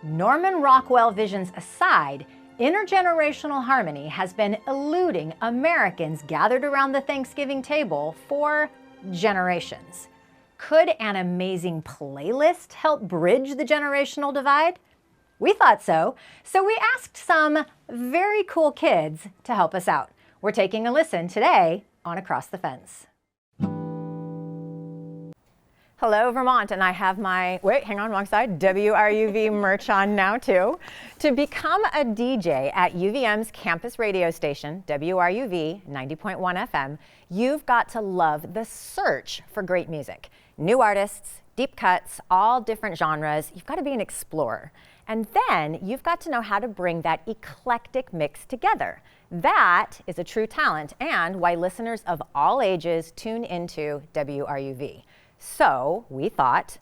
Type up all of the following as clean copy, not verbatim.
Norman Rockwell visions aside, intergenerational harmony has been eluding Americans gathered around the Thanksgiving table for generations. Could an amazing playlist help bridge the generational divide? We thought so. So we asked some very cool kids to help us out. We're taking a listen today on Across the Fence. Hello, Vermont, and I have my, wrong side, WRUV merch on now too. To become a DJ at UVM's campus radio station, WRUV 90.1 FM, you've got to love the search for great music. New artists, deep cuts, all different genres. You've got to be an explorer. And then you've got to know how to bring that eclectic mix together. That is a true talent and why listeners of all ages tune into WRUV. So we thought,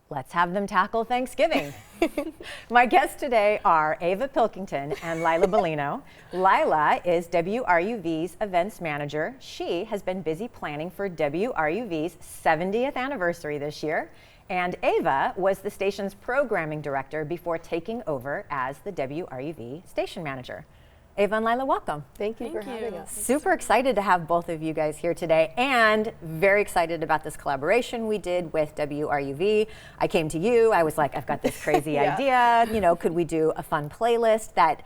let's have them tackle Thanksgiving. My guests today are Ava Pilkington and Lila Bellino. Lila is WRUV's events manager. She has been busy planning for WRUV's 70th anniversary this year. And Ava was the station's programming director before taking over as the WRUV station manager. Ava and Lila, welcome. Thank you for having us. Super excited to have both of you guys here today and very excited about this collaboration we did with WRUV. I came to you, I was like, I've got this crazy idea, could we do a fun playlist that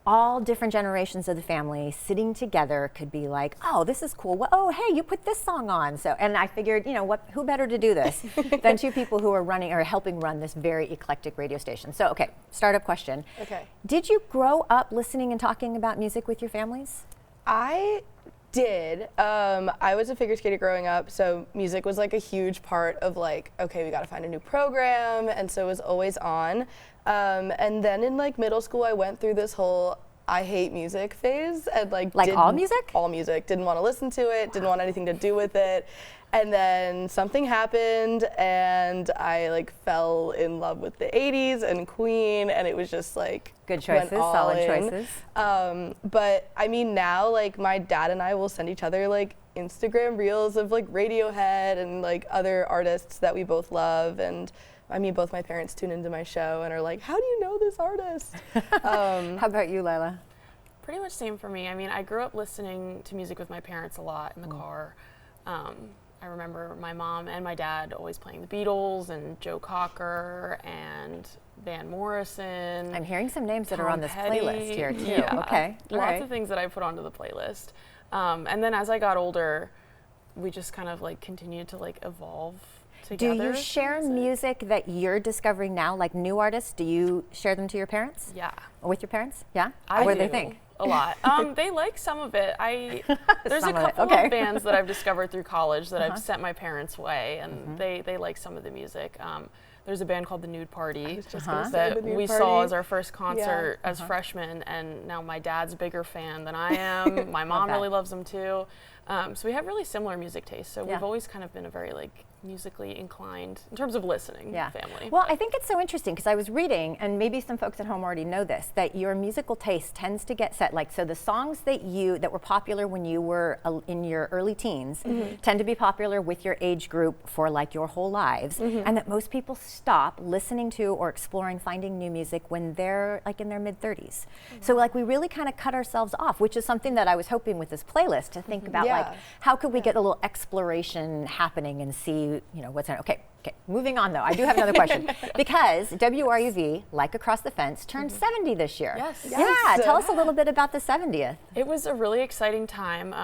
all different generations of the family sitting together could be like, oh, this is cool. Well, oh, hey, you put this song on. So, and I figured, who better to do this than two people who are running or helping run this very eclectic radio station. So, okay, startup question. Okay. Did you grow up listening and talking about music with your families? I did. I was a figure skater growing up, so music was like a huge part of like, okay, we got to find a new program, and so it was always on. And then in like middle school, I went through this whole I hate music phase and like all music? All music. Didn't want to listen to it, didn't want anything to do with it. And then something happened and I like fell in love with the 80s and Queen, and it was just like good choices, solid choices. But I mean now like my dad and I will send each other like Instagram reels of like Radiohead and like other artists that we both love, and I mean, both my parents tune into my show and are like, how do you know this artist? How about you, Lila? Pretty much same for me. I mean, I grew up listening to music with my parents a lot in the car. I remember my mom and my dad always playing the Beatles and Joe Cocker and Van Morrison. I'm hearing some names that are Tom on this Petty. playlist here, too. Yeah. Okay. Lots of things that I put onto the playlist. And then as I got older, we just kind of like continued to like evolve together. Do you share music that you're discovering now, like new artists? Do you share them to your parents? Yeah. Or with your parents? Yeah? What do they think? A lot. They like some of it. There's a couple of bands that I've discovered through college that I've sent my parents' way, and they like some of the music. There's a band called The Nude Party that we saw as our first concert as freshmen, and now my dad's a bigger fan than I am. My mom really loves them too. So we have really similar music tastes. So we've always kind of been a very like musically inclined in terms of listening family. Well, I think it's so interesting because I was reading, and maybe some folks at home already know this, that your musical taste tends to get set. Like, so the songs that were popular when you were in your early teens tend to be popular with your age group for like your whole lives, and that most people stop listening to or exploring finding new music when they're like in their mid-30s. So like we really kind of cut ourselves off, which is something that I was hoping with this playlist to think about, like how could we get a little exploration happening and see what's on. Okay, moving on though. I do have another question because WRUV, like Across the Fence, turned 70 this year. Yes. Yeah, tell us a little bit about the 70th. It was a really exciting time.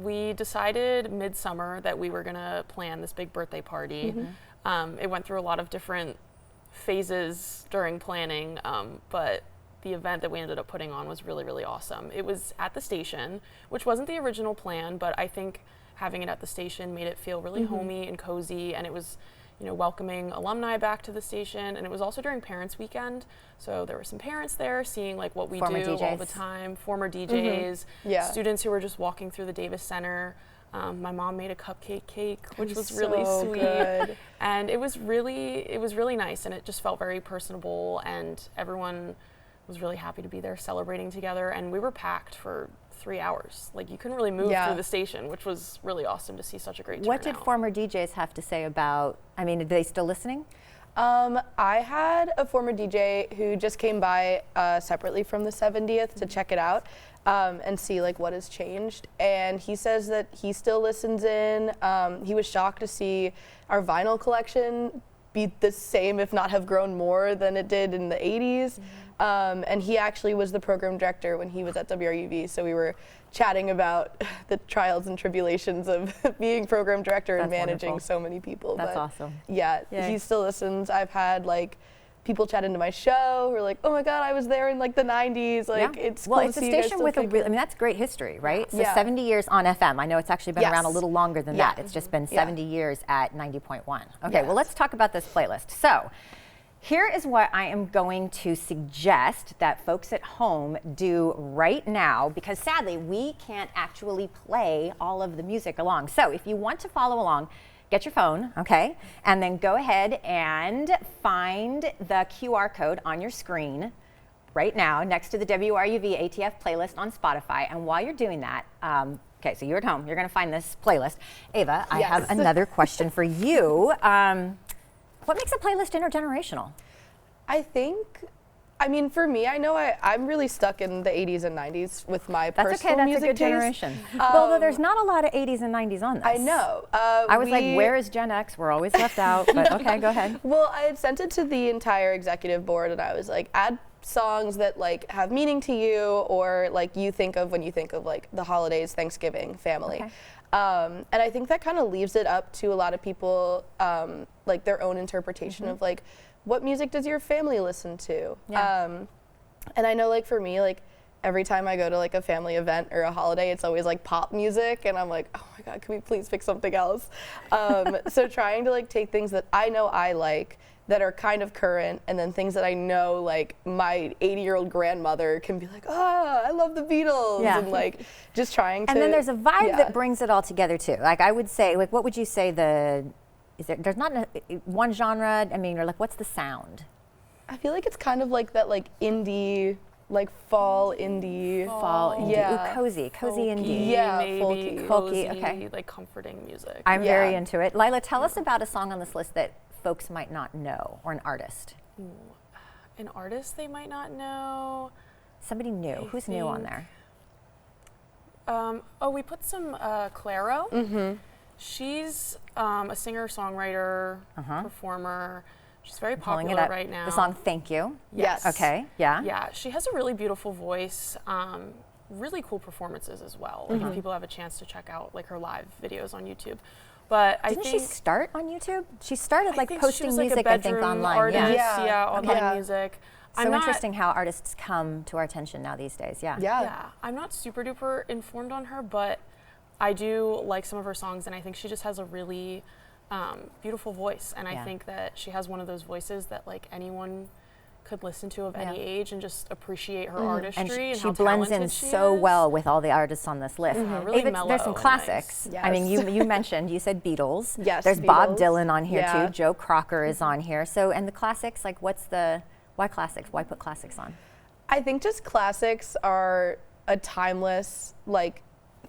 We decided midsummer that we were gonna plan this big birthday party. It went through a lot of different phases during planning, but the event that we ended up putting on was really, really awesome. It was at the station, which wasn't the original plan, but I think having it at the station made it feel really homey and cozy, and it was welcoming alumni back to the station, and it was also during Parents Weekend, so there were some parents there seeing like what we former do DJs. all the time, former DJs, students who were just walking through the Davis Center. My mom made a cupcake cake, which was really sweet, good. And it was really nice, and it just felt very personable, and everyone was really happy to be there celebrating together, and we were packed for 3 hours. Like you couldn't really move through the station, which was really awesome to see such a great turnout. What did former DJs have to say about, I mean, are they still listening? I had a former DJ who just came by separately from the 70th to check it out and see like what has changed. And he says that he still listens in. He was shocked to see our vinyl collection be the same, if not have grown more than it did in the 80s. And he actually was the program director when he was at WRUV. So we were chatting about the trials and tribulations of being program director and That's managing wonderful. so many people. That's But awesome. yeah, Yay. he still listens. I've had like people chat into my show who are like, oh my God, I was there in like the 90s. Like it's well, cool it's to a see you guys station still with a kick real, it. I mean, that's great history, right? So Yeah. 70 years on FM. I know it's actually been around a Yes. little longer than Yeah. that. It's just been Yeah. 70 years at 90.1. Okay, well, Yes. let's talk about this playlist. So here is what I am going to suggest that folks at home do right now, because sadly, we can't actually play all of the music along. So if you want to follow along, get your phone, okay? And then go ahead and find the QR code on your screen right now next to the WRUV ATF playlist on Spotify. And while you're doing that, okay, so you're at home, you're gonna find this playlist. Ava, I Yes. have another question for you. What makes a playlist intergenerational? I think, I mean, for me, I know I'm really stuck in the 80s and 90s with my That's personal okay, that's a music good taste. generation. Well, though there's not a lot of 80s and 90s on this. I know. I was like, where is Gen X? We're always left out, but okay, go ahead. Well, I had sent it to the entire executive board and I was like, add songs that like have meaning to you or like you think of when you think of like the holidays, Thanksgiving, family. Okay. And I think that kind of leaves it up to a lot of people, like their own interpretation of like, what music does your family listen to? Yeah. And I know like for me, like every time I go to like a family event or a holiday, it's always like pop music and I'm like, oh my God, can we please pick something else? So trying to like take things that I know I like that are kind of current and then things that I know like my 80-year-old grandmother can be like, oh, I love the Beatles. Yeah. And like just trying to. And then there's a vibe yeah. that brings it all together too. Like I would say, like what would you say there's not one genre, I mean, or like what's the sound? I feel like it's kind of like that like indie, like fall indie. Fall indie. Yeah. Ooh, cozy indie. Yeah, maybe folky. cozy, Okay. like comforting music. I'm Yeah. very into it. Lila, tell us about a song on this list that folks might not know, or an artist. An artist they might not know. Somebody new. Who's new on think- there? Oh, we put some Claro. Mm-hmm. She's a singer-songwriter, performer. She's very Pulling popular it up. right now. The song Thank You. Yes. Okay, yeah. Yeah, she has a really beautiful voice. Really cool performances as well. Like if people have a chance to check out like her live videos on YouTube. But I Didn't think she start on YouTube? She started I like think she posting was, like, a music, I think, bedroom online. Artist, Yeah. Yeah. online Okay. music. So I'm not- interesting how artists come to our attention now these days. Yeah. Yeah. Yeah, I'm not super duper informed on her, but I do like some of her songs, and I think she just has a really beautiful voice. And Yeah. I think that she has one of those voices that like anyone could listen to of any Yeah. age and just appreciate her And artistry and she how blends in talented she so is. well with all the artists on this list. Really Ava, mellow there's some and classics. nice. I mean, Yes. you mentioned, you said Beatles. Yes, There's Bob Beatles. Dylan on here Yeah. too. Joe Cocker is on here. So, and the classics, like why classics? Why put classics on? I think just classics are a timeless like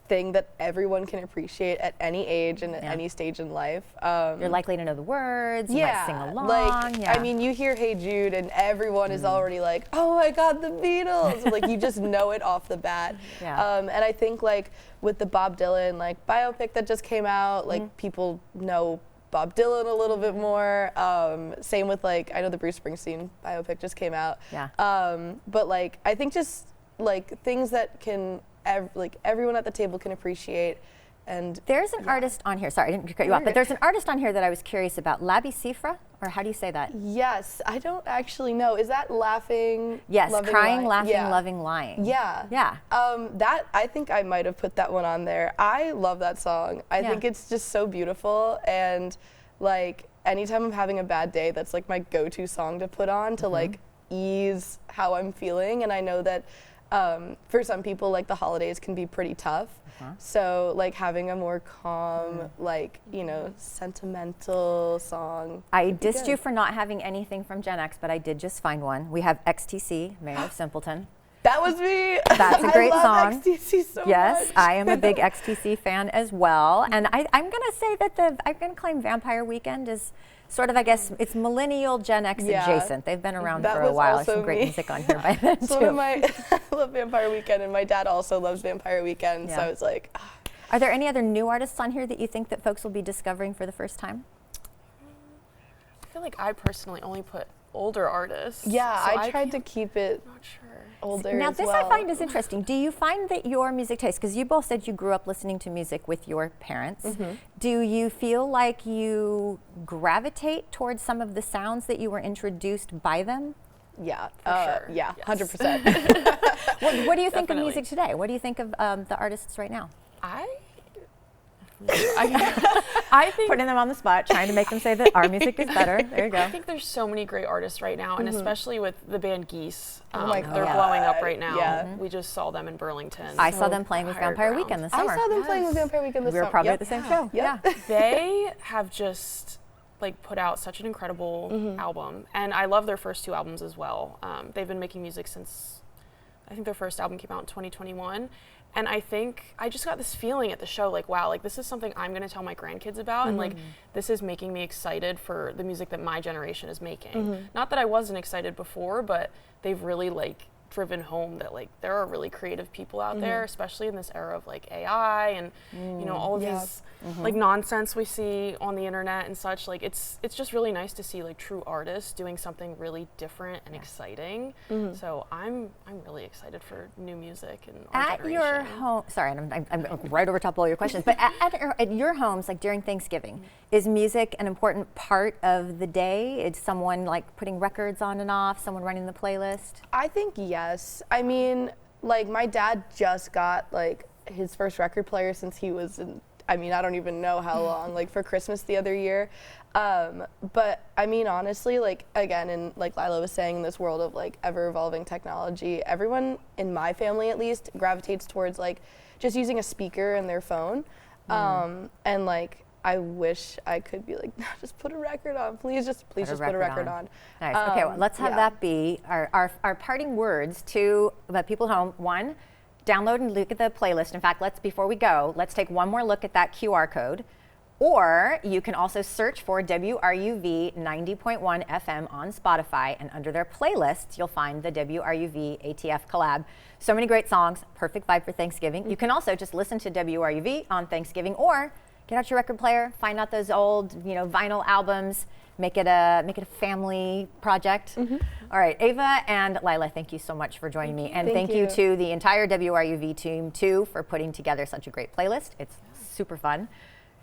thing that everyone can appreciate at any age and at Yeah. any stage in life. You're likely to know the words. You might sing along. like yeah. I mean, you hear "Hey Jude" and everyone is already like, "Oh my God, the Beatles!" Like you just know it off the bat. Yeah. And I think like with the Bob Dylan like biopic that just came out, like people know Bob Dylan a little bit more. Same with like I know the Bruce Springsteen biopic just came out. Yeah. But like I think just like things that can like everyone at the table can appreciate. And There's an artist on here. Sorry, I didn't cut you off, but there's an artist on here that I was curious about. Labi Sifra, or how do you say that? yes, I don't actually know. Is that laughing? Yes, loving, crying, lying? laughing, Yeah. loving, lying. Yeah. Yeah. That I think I might have put that one on there. I love that song. I Yeah. think it's just so beautiful and like anytime I'm having a bad day, that's like my go-to song to put on to like ease how I'm feeling. And I know that for some people like the holidays can be pretty tough. So like having a more calm, like, you know, sentimental song. I would be dissed you good. for not having anything from Gen X, but I did just find one. We have XTC, Mayor of Simpleton. That was me. That's a great I love song. XTC so Yes, much. I am a big XTC fan as well. And I'm going to say that I'm going to claim Vampire Weekend is sort of, I guess, it's millennial Gen X Yeah. adjacent. They've been around That for a was while. There's also some great me. music on here by then, So one of too. my, I love Vampire Weekend, and my dad also loves Vampire Weekend. So Yeah. I was like, Are there any other new artists on here that you think that folks will be discovering for the first time? I feel like I personally only put older artists. yeah, so I tried to can't- keep it Not sure. older Now, as this well. I find is interesting. Do you find that your music taste, because you both said you grew up listening to music with your parents, do you feel like you gravitate towards some of the sounds that you were introduced by them? Yeah, sure. yeah, Yes. 100%. What do you think of Definitely. music today? What do you think of the artists right now? I think Putting them on the spot, trying to make them say that our music is better. There you go. I think there's so many great artists right now, and especially with the band Geese. my They're God. blowing up right now. Yeah. We just saw them in Burlington. I saw them playing with Higher Vampire ground. Weekend this I summer. saw them playing with Vampire Weekend this We were summer. probably Yep. at the same show. Yep. Yeah. They have just like put out such an incredible album, and I love their first two albums as well. They've been making music since I think their first album came out in 2021. And I think I just got this feeling at the show, like, wow, like this is something I'm going to tell my grandkids about, and like this is making me excited for the music that my generation is making. Not that I wasn't excited before, but they've really like driven home that like there are really creative people out there, especially in this era of like AI and you know all of Yeah. these like nonsense we see on the internet and such. Like it's just really nice to see like true artists doing something really different and exciting. So I'm really excited for new music and our At your generation. home, sorry, I'm right over top of all your questions, but at your homes, like during Thanksgiving, is music an important part of the day? Is someone like putting records on and off, someone running the playlist? I think yes. I mean, like my dad just got like his first record player since he was in, I mean, I don't even know how long, like for Christmas the other year. But I mean, honestly, like again, and like Lila was saying, in this world of like ever evolving technology, everyone in my family at least gravitates towards like just using a speaker in their phone. And like, I wish I could be like, just put a record on, please just put a record on. Nice. Okay, well, let's have yeah. that be our parting words to the people at home. One, download and look at the playlist. In fact, before we go, let's take one more look at that QR code. Or you can also search for WRUV 90.1 FM on Spotify, and under their playlists, you'll find the WRUV ATF collab. So many great songs, perfect vibe for Thanksgiving. You can also just listen to WRUV on Thanksgiving, or get out your record player, find out those old, vinyl albums, make it a family project. All right, Ava and Lila, thank you so much for joining me, and thank you to the entire WRUV team too for putting together such a great playlist. It's super fun.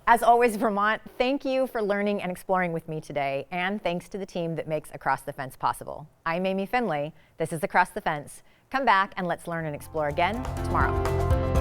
As always, Vermont, thank you for learning and exploring with me today, and thanks to the team that makes Across the Fence possible. I'm Amy Finley. This is Across the Fence. Come back and let's learn and explore again tomorrow.